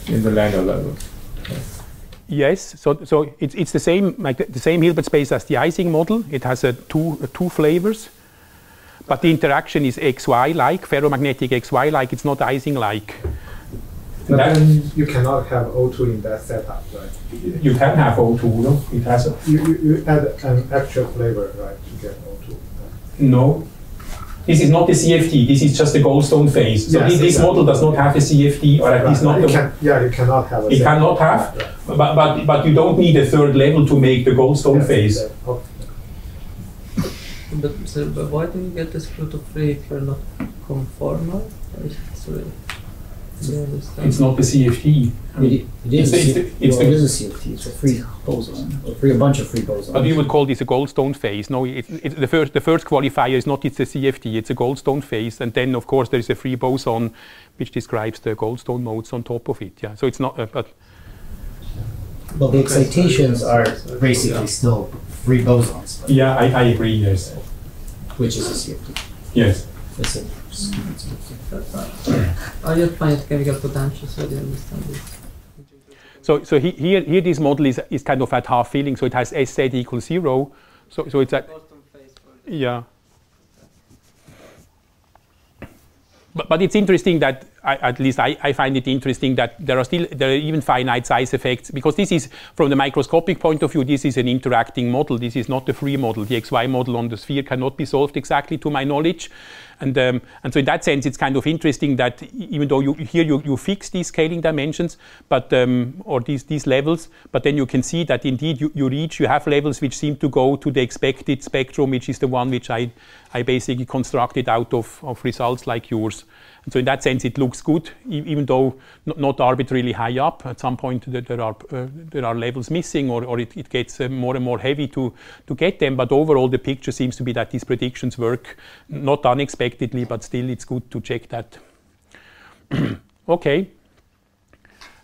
in the Landau level. Okay. Yes, so it's the same, like the same Hilbert space as the Ising model. It has two flavors. but the interaction is XY-like, ferromagnetic XY-like, it's not Ising-like. But then you cannot have O2 in that setup, right? You can have O2, no? It has a... You add an extra flavor, right, to get O2. No. This is not the CFT, this is just the Goldstone phase. So yes, this model does not have a CFT, or at least not the... you cannot have a... It cannot have, right. but you don't need a third level to make the Goldstone phase. Okay. But why do you get this root of 3 if you're not conformal? It's not the CFT. It is a CFT. It's a free boson, or a bunch of free bosons. But we would call this a Goldstone phase. No, the first qualifier is not it's a CFT, it's a Goldstone phase, and then of course there is a free boson which describes the Goldstone modes on top of it. Yeah, so it's not. Well, the excitations are basically still free bosons. Yeah, I agree. Yes. Which is a CFT. Yes. It's a I just find chemical potential, so I didn't understand this. So here this model is kind of at half filling, so it has SZ equals 0. So it's at yeah. But it's interesting that at least I find it interesting that there are even finite size effects, because this is, from the microscopic point of view, this is an interacting model. This is not a free model. The XY model on the sphere cannot be solved exactly to my knowledge. And so in that sense, it's kind of interesting that even though you fix these scaling dimensions, but or these levels, but then you can see that indeed you have levels which seem to go to the expected spectrum, which is the one which I basically constructed out of results like yours. And so in that sense, it looks good, even though not arbitrarily high up. At some point, there are levels missing, or it gets more and more heavy to get them. But overall, the picture seems to be that these predictions work, not unexpectedly, but still it's good to check that. Okay.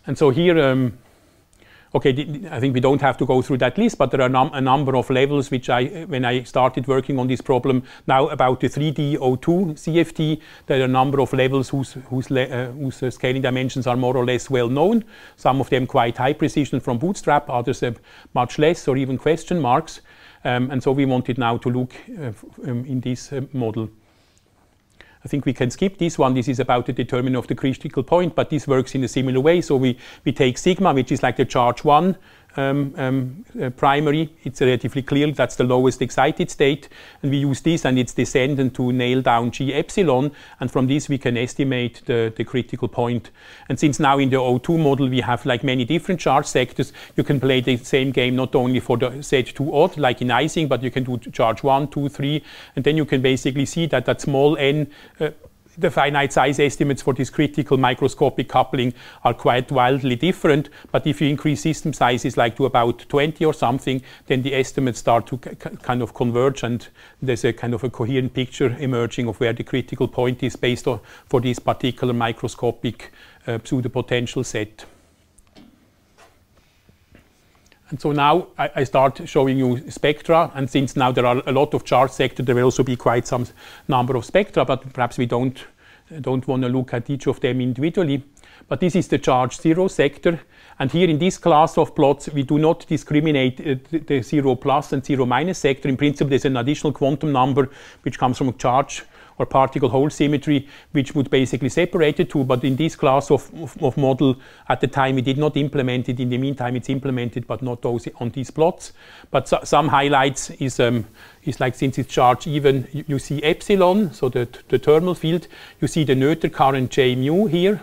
And so here, okay, I think we don't have to go through that list, but there are a number of levels which when I started working on this problem, now about the 3D O2 CFT, there are a number of levels whose scaling dimensions are more or less well known. Some of them quite high precision from Bootstrap, others much less or even question marks. And so we wanted now to look in this model. I think we can skip this one. This is about the determinant of the critical point, but this works in a similar way. So we take sigma, which is like the charge 1 primary. It's relatively clear that's the lowest excited state. And we use this and its descendant to nail down G epsilon. And from this, we can estimate the critical point. And since now in the O2 model, we have like many different charge sectors, you can play the same game not only for the Z2 odd, like in Ising, but you can do charge 1, 2, 3. And then you can basically see that small n, the finite size estimates for this critical microscopic coupling are quite wildly different. But if you increase system sizes like to about 20 or something, then the estimates start to kind of converge, and there's a kind of a coherent picture emerging of where the critical point is based on for this particular microscopic pseudo-potential set. And so now I start showing you spectra, and since now there are a lot of charge sectors, there will also be quite some number of spectra, but perhaps we don't want to look at each of them individually. But this is the charge 0 sector, and here in this class of plots, we do not discriminate the 0 plus and 0 minus sector. In principle, there's an additional quantum number which comes from a charge or particle hole symmetry, which would basically separate the two. But in this class of model, at the time we did not implement it. In the meantime, it's implemented, but not those on these plots. But some highlights is like, since it's charge even, you see epsilon, so the thermal field. You see the Noether current J mu here.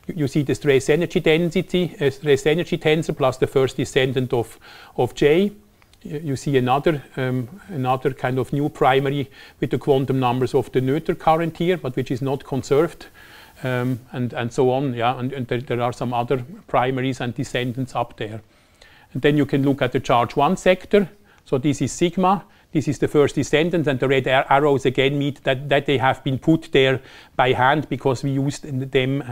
You see the stress energy density, stress energy tensor plus the first descendant of J. You see another kind of new primary with the quantum numbers of the Noether current here, but which is not conserved, and so on. Yeah, and there are some other primaries and descendants up there. And then you can look at the charge 1 sector. So this is sigma. This is the first descendant, and the red arrows again mean that they have been put there by hand because we used them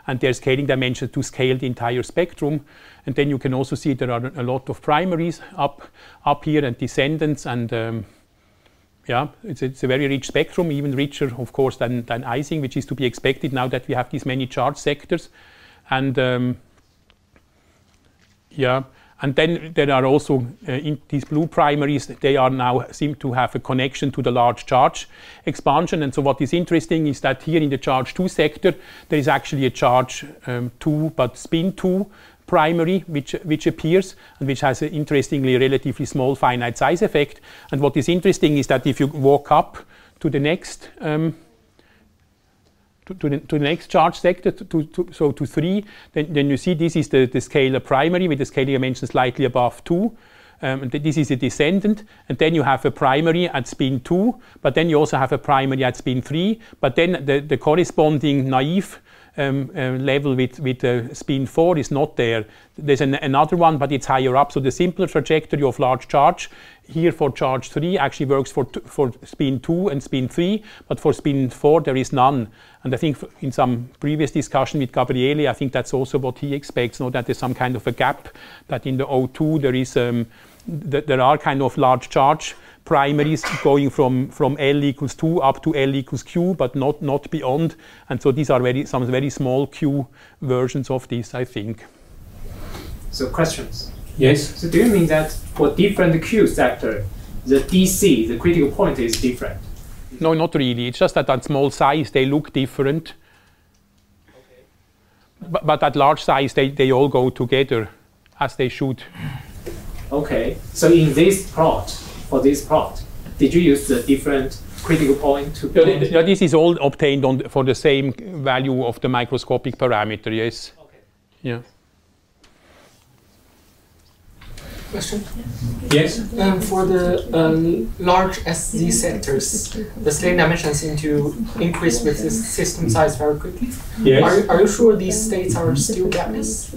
and their scaling dimensions to scale the entire spectrum. And then you can also see there are a lot of primaries up here and descendants, and yeah, it's a very rich spectrum, even richer, of course, than Ising, which is to be expected now that we have these many charge sectors. And yeah. And then there are also in these blue primaries, they are now seem to have a connection to the large charge expansion. And so what is interesting is that here in the charge 2 sector, there is actually a charge 2 but spin 2 primary which appears and which has an interestingly relatively small finite size effect. And what is interesting is that if you walk up to the next to the next charge sector, so to 3, then you see this is the scalar primary with the scalar dimension slightly above 2. And this is a descendant, and then you have a primary at spin 2, but then you also have a primary at spin 3, but then the corresponding naive level with spin 4 is not there. There's another one, but it's higher up. So the simpler trajectory of large charge here for charge 3 actually works for spin 2 and spin 3, but for spin 4 there is none. And I think in some previous discussion with Gabriele, I think that's also what he expects, that there's some kind of a gap, that in the O2 there is there are kind of large charge primaries going from L equals 2 up to L equals Q, but not beyond. And so these are some very small Q versions of this, I think. So questions? Yes? So do you mean that for different Q sector, the DC, the critical point, is different? No, not really. It's just that at small size they look different. Okay. But at large size they all go together, as they should. Okay. So in this plot, for this plot, did you use the different critical point to point? Yeah, this is all obtained for the same value of the microscopic parameter, yes. Okay. Yeah. Question? Yes? For the large SZ sectors, the scaling dimensions seem to increase with the system size very quickly. Yes. Are you sure these states are still gapless?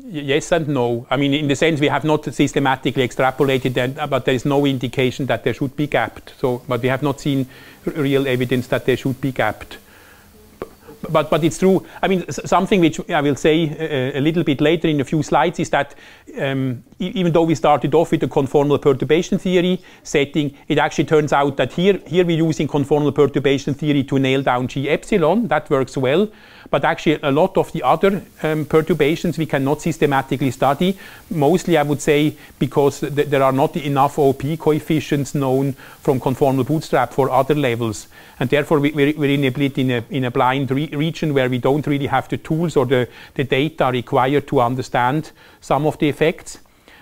Yes and no. I mean, in the sense we have not systematically extrapolated that, but there is no indication that they should be gapped. So, but we have not seen real evidence that they should be gapped. But it's true. I mean, something which I will say a little bit later in a few slides is that even though we started off with the conformal perturbation theory setting, it actually turns out that here we're using conformal perturbation theory to nail down G epsilon. That works well. But actually a lot of the other perturbations we cannot systematically study, mostly I would say because there are not enough OP coefficients known from conformal bootstrap for other levels. And therefore we're in a bit in a blind region where we don't really have the tools or the data required to understand some of the effects.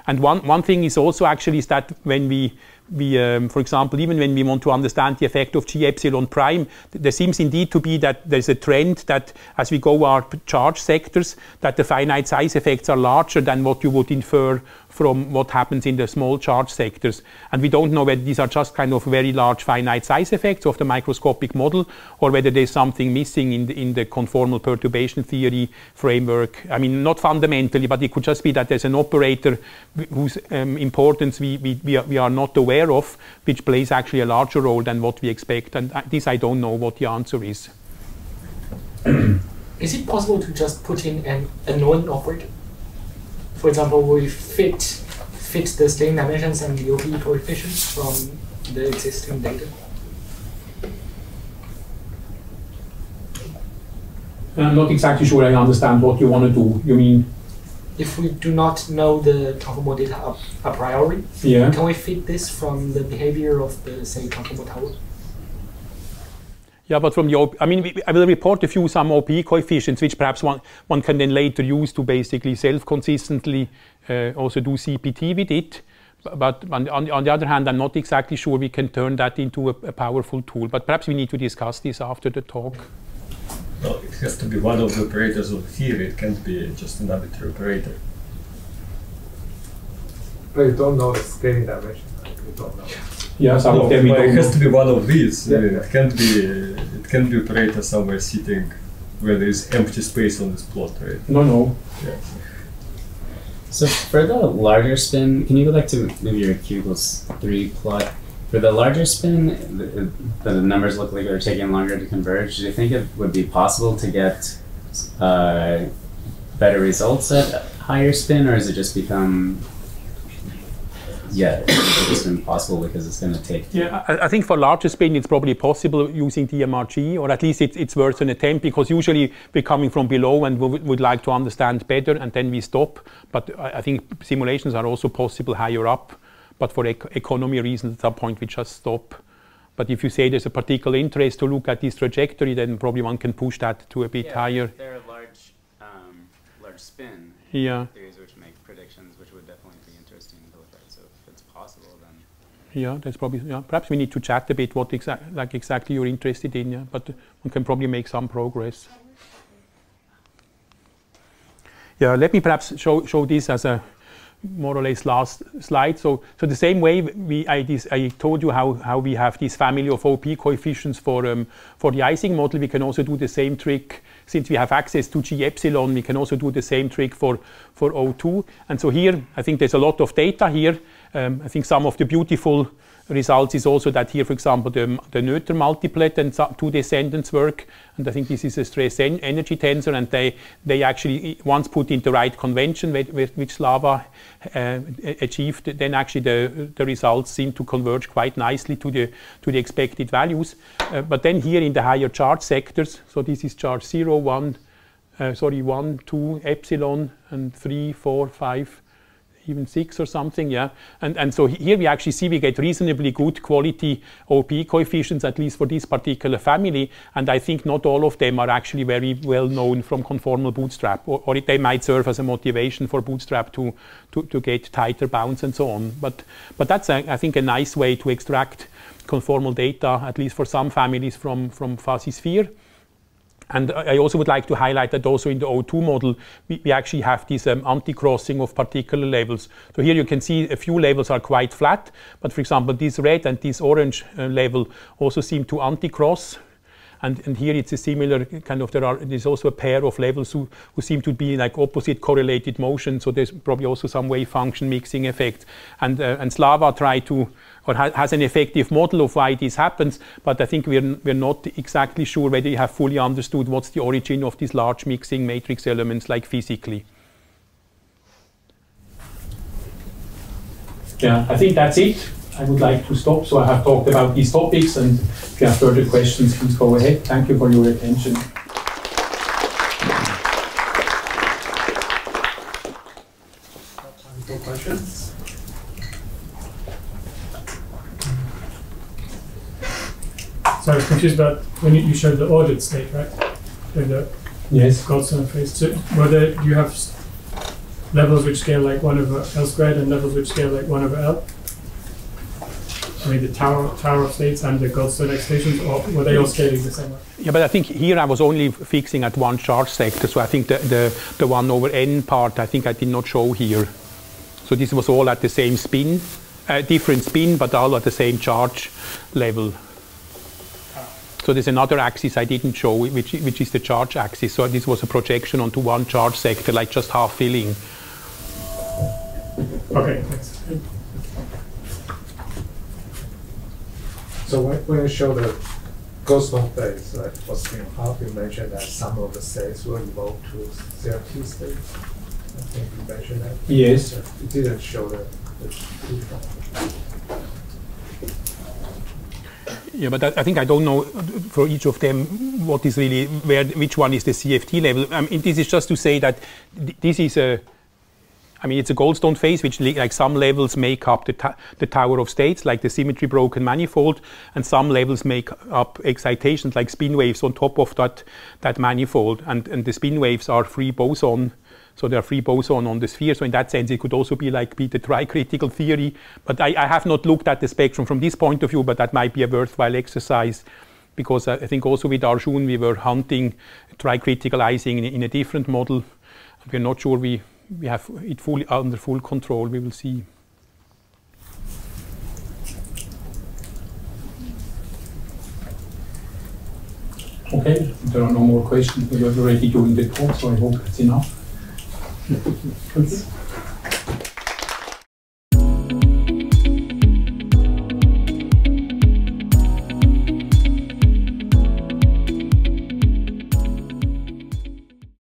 And one thing is also actually is that when we for example, even when we want to understand the effect of G epsilon prime, there seems indeed to be that there's a trend that as we go our charge sectors, that the finite size effects are larger than what you would infer from what happens in the small charge sectors. And we don't know whether these are just kind of very large finite size effects of the microscopic model, or whether there's something missing in the conformal perturbation theory framework. I mean, not fundamentally, but it could just be that there's an operator whose importance we are not aware of, which plays actually a larger role than what we expect. And this I don't know what the answer is. Is it possible to just put in an unknown operator? For example, we fit the scaling dimensions and the OP coefficients from the existing data. I'm not exactly sure I understand what you want to do. You mean? If we do not know the conformal data a priori, yeah, can we fit this from the behavior of the, say, conformal tower? Yeah, but from the OP, I mean, I will report some OP coefficients, which perhaps one can then later use to basically self-consistently also do CPT with it. But on the other hand, I'm not exactly sure we can turn that into a powerful tool. But perhaps we need to discuss this after the talk. No, it has to be one of the operators of the theory. It can't be just an arbitrary operator. But you don't know the scaling dimension. You don't know. Yeah, some of them we don't it has know. to be one of these. Yeah. It can't be operator somewhere sitting where there is empty space on this plot, right? No. Yeah. So for the larger spin, can you go back to maybe your Q equals 3 plot? For the larger spin, the numbers look like they're taking longer to converge. Do you think it would be possible to get better results at higher spin, or has it just become yet. It's just impossible because it's going to take. Yeah, I think for larger spin, it's probably possible using DMRG, or at least it's worth an attempt, because usually we're coming from below and we would like to understand better, and then we stop. But I think simulations are also possible higher up, but for economy reasons, at some point we just stop. But if you say there's a particular interest to look at this trajectory, then probably one can push that to a bit higher. There are large spin theories which make predictions, which would definitely be interesting to look at. So if it's possible, then yeah, that's probably perhaps we need to chat a bit what exactly you're interested in. Yeah, but one can probably make some progress. Yeah, let me perhaps show this as a more or less last slide. So the same way I told you how we have this family of OP coefficients for the Ising model, we can also do the same trick. Since we have access to G epsilon, we can also do the same trick for O2. And so here, I think there's a lot of data here. I think some of the beautiful results is also that here, for example, the Noether multiplet and two descendants work. And I think this is a stress energy tensor, and they actually, once put in the right convention which Slava achieved, then actually the results seem to converge quite nicely to the expected values. But then here in the higher charge sectors, so this is charge 0, 1, 2, epsilon, and 3, 4, 5, even 6 or something, yeah. And so here we actually see we get reasonably good quality OP coefficients, at least for this particular family. And I think not all of them are actually very well known from conformal bootstrap, or they might serve as a motivation for bootstrap to get tighter bounds and so on. But that's, I think, a nice way to extract conformal data, at least for some families, from fuzzy sphere. And I also would like to highlight that also in the O2 model, we actually have this anti-crossing of particular levels. So here you can see a few levels are quite flat, but for example, this red and this orange level also seem to anti-cross. And here it's a similar kind of, there's also a pair of levels who seem to be like opposite correlated motion. So there's probably also some wave function mixing effect. And Slava tried to, or has an effective model of why this happens, but I think we're not exactly sure whether you have fully understood what's the origin of these large mixing matrix elements, like physically. Yeah, I think that's it. I would like to stop. So I have talked about these topics, and if you have further questions, please go ahead. Thank you for your attention. Time for questions? So I was confused about when you showed the ordered state, right? In the Goldstone phase. So do you have levels which scale like 1 over L squared and levels which scale like 1 over L? I mean, the tower of states and the Goldstone excitations, or were they all scaling the same way? Yeah, but I think here I was only fixing at one charge sector, so I think the 1 over n part, I think I did not show here. So this was all at the same spin, different spin, but all at the same charge level. So there's another axis I didn't show, which is the charge axis. So this was a projection onto one charge sector, like just half filling. Okay, thanks. So when you show the Goldstone phase, like for spin half, you mentioned that some of the states will evolve to CFT states. I think you mentioned that. Yes. It didn't show the Yeah, but I think I don't know for each of them what is really which one is the CFT level. I mean, this is just to say that this is it's a Goldstone phase, which like some levels make up the tower of states, like the symmetry broken manifold, and some levels make up excitations like spin waves on top of that manifold. And the spin waves are free boson, so they are free boson on the sphere. So in that sense, it could also be the tricritical theory. But I have not looked at the spectrum from this point of view, but that might be a worthwhile exercise, because I think also with Arjun we were hunting tricritical Ising in a different model. We're not sure we have it fully under full control. We will see. Okay, there are no more questions. We were already doing the talk, so I hope that's enough.